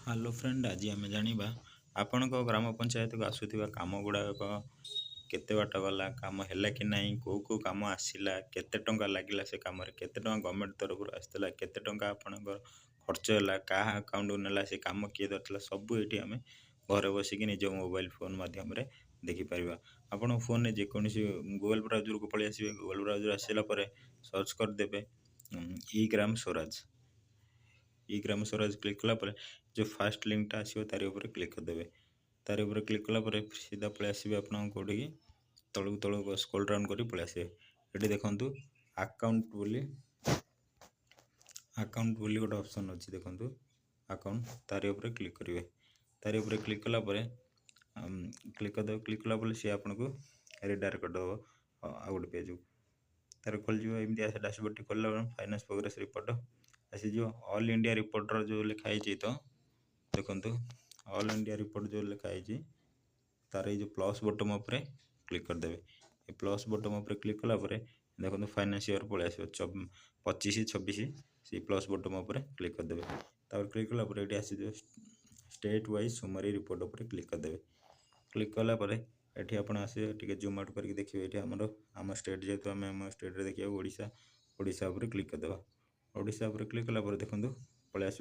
Hello friend, आज आम जाना आपण ग्राम पंचायत को आसुवा कम गुड़ाक केते बाट गला काम है कि नहीं, कौ कम आसला, केते टंका लगिला से कम केते टंका गवर्नमेंट तरफ आसला, केते टंका आपणकर खर्च है क्या अकाउंट नेला से कम किए धरला सब ये आम घर बसिक निज मोबाइल फोन माध्यम देखिपर। आप फोन में जेकोसी गूगल ब्राउजर को पलि आसवे, गूगल ब्राउजर आसला सर्च करदे ई ग्राम स्वराज। ई ग्राम स्वराज क्लिक कला जो फास्ट लिंकटा आसो तार उपर क्लिक करदे। तार उपर क्लिक कला सीधा पलि आसवे आप कौटी तलू तलू स्क्रॉल डाउन कर पलि आसवे। ये देखु अकाउंट बोली गोटे ऑप्शन अच्छी देखो अकाउंट तार उपर क्लिक करेंगे। तार उपर क्लिक कला क्लिक करदे। क्लिक कला सी आपन को रिडायरेक्ट करदेव आ गोटे पेज को। तार खोल एमती आस डैशबोर्ड खोलला फाइनेंस प्रोग्रेस रिपोर्ट आसीज। ऑल इंडिया रिपोर्टर जो लिखाई तो देखो ऑल इंडिया रिपोर्ट जो लिखाई तार ये प्लस बटन उपर क्लिक करदे। ये प्लस बटन उपर क्लिक कला देखो फाइनेंस ईयर पलि आस 25-26 से प्लस बटन उपर क्लिक करदे। तापर क्लिक कला ये आस स्टेट वाइज समरी रिपोर्ट उपर क्लिक करदे। क्लिक कला ये आप आसे जूम आउट करके देखिए। ये आम स्टेट जेहतु आम स्टेट रे देखिए ओडिशा, ओडिशा उपर क्लिक करदे। ओडिशा उपर क्लिक कला देखो पलि आस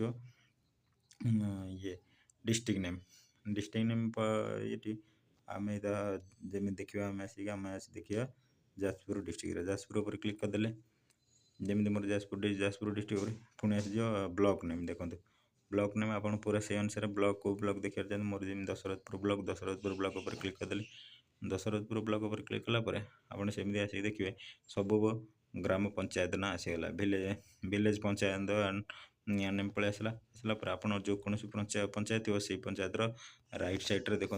ये डिस्ट्रिक्ट नेम। डिस्ट्रिक्ट नेम ये आम जमी देखा आम आस देखिए जाजपुर डिस्ट्रिक्ट। जाजपुर उपर क्लिक करदे जमी मोर जाजपुर डिस्ट्रिक्ट पुणी आस ब्लॉक नेम। देखो ब्लॉक नेम आप पूरा से अनुसार ब्लॉक को ब्लॉक देखा चाहते मोर जमी दशरथपुर ब्लॉक, दशरथपुर ब्लॉक उपर क्लिक करदे। दशरथपुर ब्लॉक उपर क्लिक कला आपड़ सेमती आसिक देखिए सब ग्राम पंचायत ना आसीगला। विलेज पंचायत नेम पलि आसला। आसला आप जो कौन पंचायत हो से पंचायत राइट साइड रे देखो,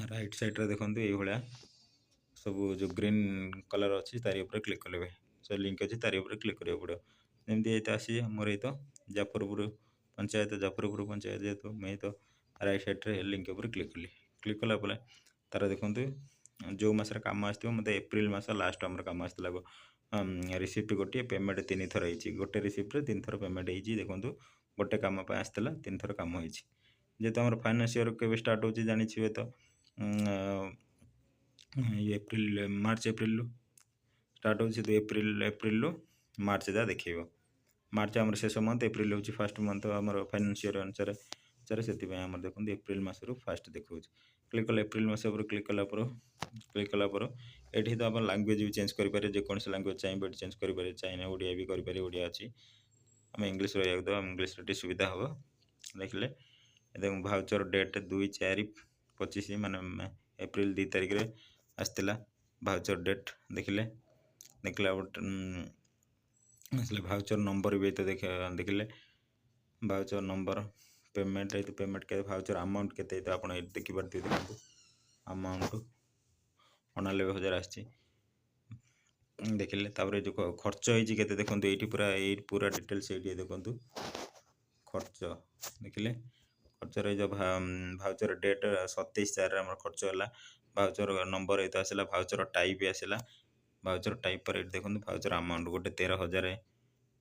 राइट साइड रे देखो ये सब जो ग्रीन कलर अच्छी तार उपर क्लिक करेंगे। सब लिंक अच्छी तार उपर क्लिक करा पड़ो। जमी ये आसी मोर ये जाफरपुर पंचायत, जाफरपुर पंचायत जेहतु मैं तो राइट साइड रे लिंक उपर क्लिक कली। क्लिक कला तार देखो जो मसर कम आस मत एप्रिल मस लास्ट आम कम आसला रिसीप्ट गोटे पेमेंट 3 थर होती। गोटे रिसीप्ट 3 थर पेमेंट होती। देखो गोटे कम आसला 3 थर कम होती। जेहतु आम फाइनेंस ईयर के स्टार्ट हो जानी तो एप्रिल मार्च एप्रिल स्टार्ट हो एप्रिल मार्च जा देखेब। मार्च आम शेष मंथ, एप्रिल हूँ फास्ट मंथ आम फाइनेंस ईयर अनुसार से देखो एप्रिल मसरू फास्ट देखा। क्लिक कला एप्रिल मस क्लिक कला ये तो आप लांगुएज भी चेंज करेंगे। जेको लांगुएज चाहिए चेंज करेंगे। चाहिए ओडिया भी करेंगे, ओडिया अच्छी आम इंग्लीश रहा दो इंग्लीश सुविधा हम देखिले। देखो भाउचर डेट 2/4/25 माने एप्रिल 2 तारिख रे आसला भाउचर डेट देखिले। देखला आसले भाउचर नंबर भी तो देखिले भाउचर नंबर पेमेंट है तो पेमेंट के भाउचर अमाउंट के तो आप देखिए। देखो अमाउंट 99,000 आसी देखिले। तापर जो खर्च होती के देखो ये पूरा डिटेल्स ये देखो खर्च देखिले। खर्च रही भाउचर डेट 27/4 खर्च है। भाउचर नंबर ये तो आसला, भाउचर टाइप आसला, भाउचर टाइप पर देखो भाउचर अमाउंट गोटे 13,000,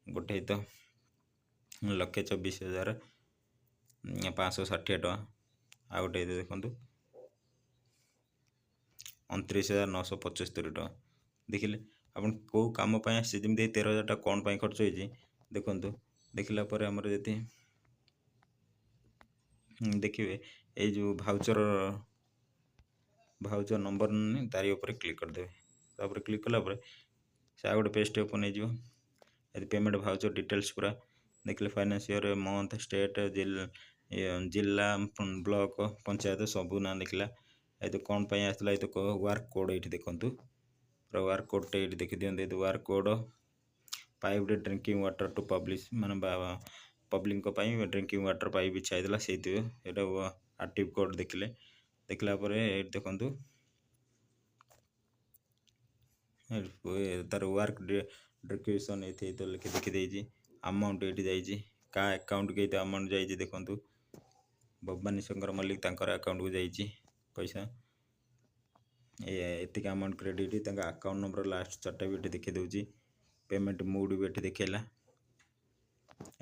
गोटे तो 1,24,560 टका, आ गोटे देखो 29,975 टका। देखिले आप कौ कम जमी 13,000 टका कौन पर खर्च होती देखो। देखला आमर जी देखिए ये जो भाउचर नंबर तारी उपर क्लिक करदे। तापर क्लिक कला से गोटे पेज ओपन हो पेमेंट भाउचर डिटेल्स पूरा देखिले। फाइनेंस ईयर, मंथ, स्टेट, जिला, ब्लॉक, पंचायत सबू ना देखला। ये तो कौन पर आसला ये तो वर्क कोड ये देखो पूरा वर्क कोड ये देखी दिखते। तो work code pipe drinking water to publish माने पब्लिक ड्रिंकिंग वाटर पाइप बिछा से एक्टिव कोड देखिले। देखला देखो तार वर्क डिस्क्रिप्शन ये तो लिखी अमाउंट ये क्या अकाउंट के तो अमाउंट जाइए। देखो भवानी शंकर मल्लिक तांकर अकाउंट को जाइए पैसा ये amount credit account number last 4टा भी देखी दूँ। पेमेंट मोड भी ये देखला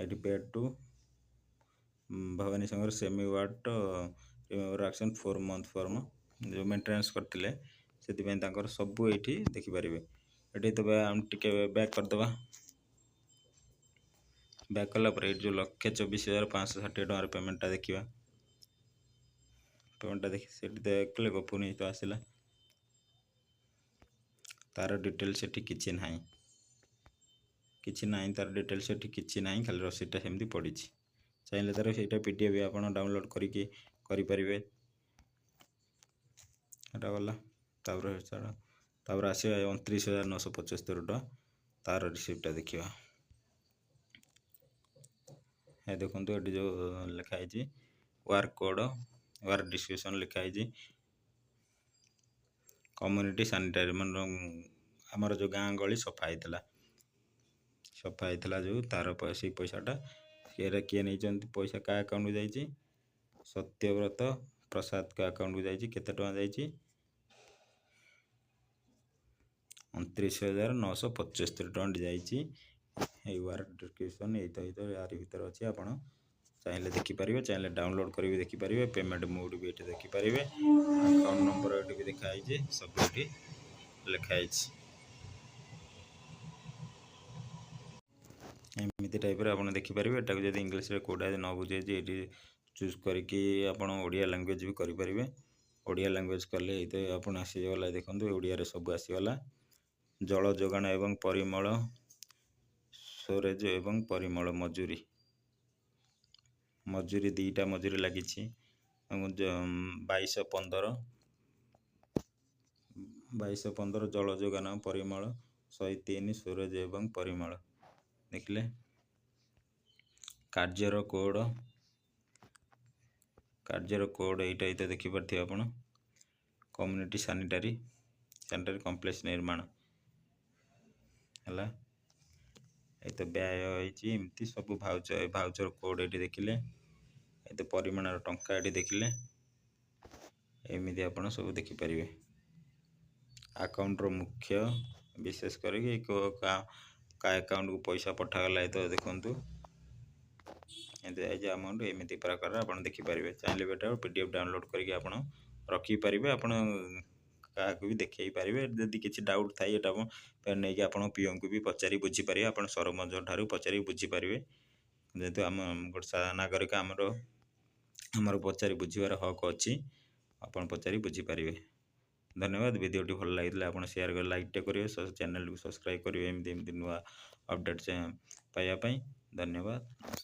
ये paid to Bhavani Sagar semi what remember action 4 month form ଯେଉଁ ମେଣ୍ଟେନାନ୍ସ କରିଥିଲେ ସେଥିପାଇଁ ତାଙ୍କର ସବୁ ଏଇଠି ଦେଖିପାରିବେ। ଏଠି ତ ଆମେ ଟିକେ ବ୍ୟାକ୍ କରିଦେବା। ବ୍ୟାକ୍ କଲା ପରେ ଏଇଠି ଯେଉଁ 1,24,560 ଟଙ୍କାର ପେମେଣ୍ଟଟା ଦେଖିବା। ପେମେଣ୍ଟଟା ଦେଖି ସେଠି ଦେଖିଲେ ପୁଣି ତ ଆସିଲା, ତାର ଡିଟେଲ୍ସ ସେଠି କିଛି ନାହିଁ, ତାର ଡିଟେଲ୍ସ ସେଠି କିଛି ନାହିଁ, ଖାଲି ରସିଦଟା ସେମିତି ପଡ଼ିଛି। ଚାହିଁଲେ ତାର ସେଇଟା PDF ଆପଣ ଡାଉନଲୋଡ଼ କରିକି କରିପାରିବେ। ଏଟା ଗଲା, ତାପରେ ଆସିବା 29,975 ଟଙ୍କା ତାର ରିସିପ୍ଟଟା ଦେଖିବା। ଦେଖନ୍ତୁ ଏଠି ଯେଉଁ ଲେଖା ହେଇଛି ୱାର୍କ କୋଡ଼, ୱାର୍କ ଡିସ୍କ୍ରିପ୍ସନ୍ ଲେଖା ହେଇଛି କମ୍ୟୁନିଟି ସାନିଟାରୀ, ମାନେ ଆମର ଯେଉଁ ଗାଁ ଗହଳି ସଫା ହେଇଥିଲା ଯେଉଁ ତାର ସେଇ ପଇସାଟା କିଏ ନେଇଛନ୍ତି, ପଇସା କାହା ଆକାଉଣ୍ଟକୁ ଯାଇଛି, ସତ୍ୟବ୍ରତ ପ୍ରସାଦଙ୍କ ଆକାଉଣ୍ଟକୁ ଯାଇଛି। କେତେ ଟଙ୍କା ଯାଇଛି? 29,975 ଟଙ୍କା ଯାଇଛି। ଏଇ ୱାର୍କ ଡିସ୍କ୍ରିପ୍ସନ୍ ଆରି ଭିତରେ ଅଛି, ଆପଣ ଚାହିଁଲେ ଦେଖିପାରିବେ, ଚାହିଁଲେ ଡାଉନଲୋଡ଼ କରିବି ଦେଖିପାରିବେ। ପେମେଣ୍ଟ ମୋଡ଼ ବି ଏଠି ଦେଖିପାରିବେ। ଆକାଉଣ୍ଟ ନମ୍ବର ଏଠି ବି ଦେଖା ହେଇଛି, ସବୁ ଏଠି ଲେଖା ହେଇଛି। ଏମିତି ଟାଇପ୍ର ଆପଣ ଦେଖିପାରିବେ। ଏଟାକୁ ଯଦି ଇଂଲିଶରେ କେଉଁଟା ନ ବୁଝେଇଛି ଏଠି ଚୁଜ୍ କରିକି ଆପଣ ଓଡ଼ିଆ ଲାଙ୍ଗୁଏଜ୍ ବି କରିପାରିବେ। ଓଡ଼ିଆ ଲାଙ୍ଗୁଏଜ୍ କଲେ ଏଇତ ଆପଣ ଆସିଗଲା, ଦେଖନ୍ତୁ ଓଡ଼ିଆରେ ସବୁ ଆସିଗଲା। ଜଳ ଯୋଗାଣ ଏବଂ ପରିମଳ, ଷ୍ଟୋରେଜ ଏବଂ ପରିମଳ ମଜୁରୀ ଦୁଇଟା ମଜୁରୀ ଲାଗିଛି। 2215 ଜଳ ଯୋଗାଣ ପରିମଳ, 103 ଷ୍ଟୋରେଜ ଏବଂ ପରିମଳ। ଦେଖିଲେ କାର୍ଯ୍ୟର କୋଡ଼ ଏଇଟା ଦେଖିପାରୁଥିବେ ଆପଣ। କମ୍ୟୁନିଟି ସାନିଟାରୀ କମ୍ପ୍ଲେକ୍ସ ନିର୍ମାଣ ହେଲା। ଏଇତ ବ୍ୟୟ ହେଇଛି, ଏମିତି ସବୁ ଭାଉଚର କୋଡ଼ ଏଠି ଦେଖିଲେ, ଏତେ ପରିମାଣର ଟଙ୍କା ଏଠି ଦେଖିଲେ, ଏମିତି ଆପଣ ସବୁ ଦେଖିପାରିବେ। ଆକାଉଣ୍ଟର ମୁଖ୍ୟ ବିଶେଷ କରିକି କାହା ଆକାଉଣ୍ଟକୁ ପଇସା ପଠାଗଲା ତ ଦେଖନ୍ତୁ ଏମିତି ଯାଇଛି ଆମାଉଣ୍ଟ, ଏମିତି ପ୍ରକାର ଆପଣ ଦେଖିପାରିବେ। ଚାହିଁଲେ ଏଟା PDF ଡାଉନଲୋଡ଼ କରିକି ଆପଣ ରଖିପାରିବେ, ଆପଣ କାହାକୁ ବି ଦେଖେଇ ପାରିବେ। ଯଦି କିଛି ଡାଉଟ୍ ଥାଏ ଏଟା ନେଇକି ଆପଣ ପିଓଙ୍କୁ ବି ପଚାରି ବୁଝିପାରିବେ, ଆପଣ ସରପଞ୍ଚ ଠାରୁ ପଚାରି ବୁଝିପାରିବେ। ଯେହେତୁ ଗୋଟେ ନାଗରିକ ଆମର ପଚାରି ବୁଝିବାର ହକ୍ ଅଛି, ଆପଣ ପଚାରି ବୁଝିପାରିବେ। ଧନ୍ୟବାଦ। ଭିଡ଼ିଓଟି ଭଲ ଲାଗିଥିଲା ଆପଣ ସେୟାର କରି ଲାଇକ୍ଟେ କରିବେ, ଚ୍ୟାନେଲକୁ ସବସ୍କ୍ରାଇବ୍ କରିବେ ଏମିତି ନୂଆ ଅପଡ଼େଟ୍ ପାଇବା ପାଇଁ। ଧନ୍ୟବାଦ।